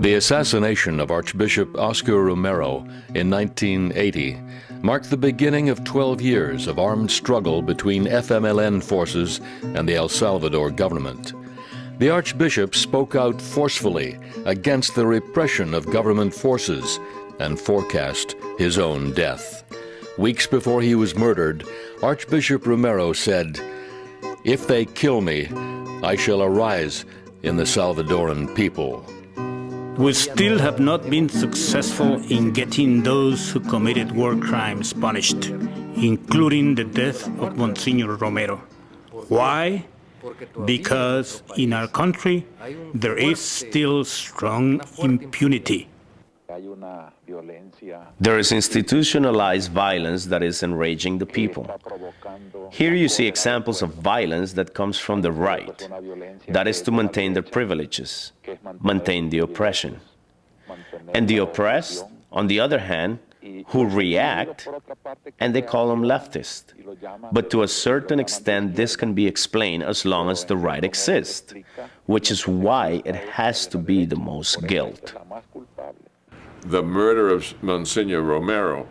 The assassination of Archbishop Oscar Romero in 1980 marked the beginning of 12 years of armed struggle between FMLN forces and the El Salvador government. The Archbishop spoke out forcefully against the repression of government forces and forecast his own death. Weeks before he was murdered, Archbishop Romero said, "If they kill me, I shall arise in the Salvadoran people." We still have not been successful in getting those who committed war crimes punished, including the death of Monsignor Romero. Why? Because in our country, there is still strong impunity. There is institutionalized violence that is enraging the people. Here you see examples of violence that comes from the right. That is to maintain their privileges, maintain the oppression. And the oppressed, on the other hand, who react, and they call them leftist. But to a certain extent, this can be explained as long as the right exists, which is why it has to be the most guilt. The murder of Monsignor Romero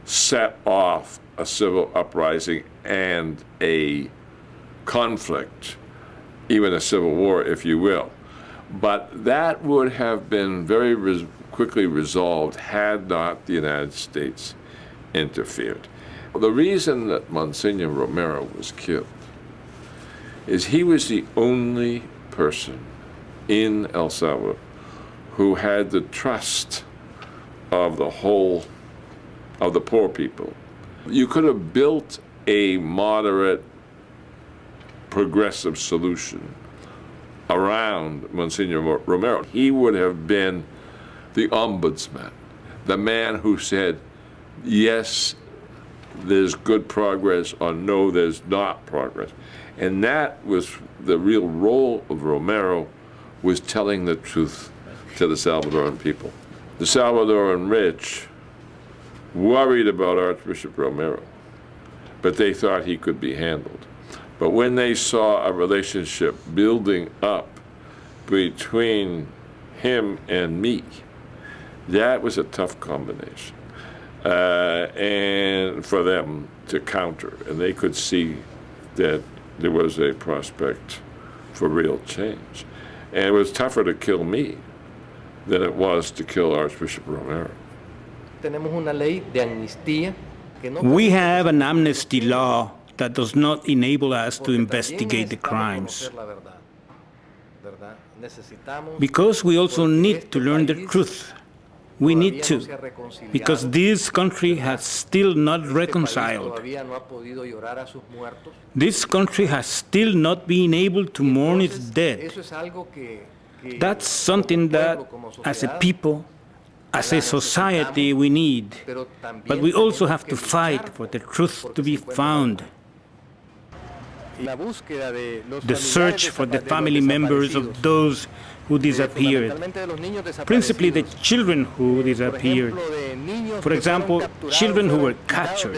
set off a civil uprising and a conflict, even a civil war, if you will. But that would have been very quickly resolved had not the United States interfered. The reason that Monsignor Romero was killed is he was the only person in El Salvador who had the trust of the whole of the poor people. You could have built a moderate, progressive solution around Monsignor Romero. He would have been the ombudsman, the man who said, yes, there's good progress, or no, there's not progress. And that was the real role of Romero, was telling the truth to the Salvadoran people. The Salvadoran rich worried about Archbishop Romero, but they thought he could be handled. But when they saw a relationship building up between him and me, that was a tough combination, and for them to counter. And they could see that there was a prospect for real change. And it was tougher to kill me than it was to kill Archbishop Romero. We have an amnesty law that does not enable us to investigate the crimes. Because we also need to learn the truth. We need to, because this country has still not reconciled. This country has still not been able to mourn its dead. That's something that, as a people, as a society, we need. But we also have to fight for the truth to be found. The search for the family members of those who disappeared, principally the children who disappeared. For example, children who were captured,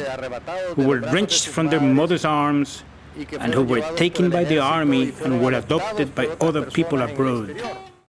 who were wrenched from their mother's arms, and who were taken by the army and were adopted by other people abroad.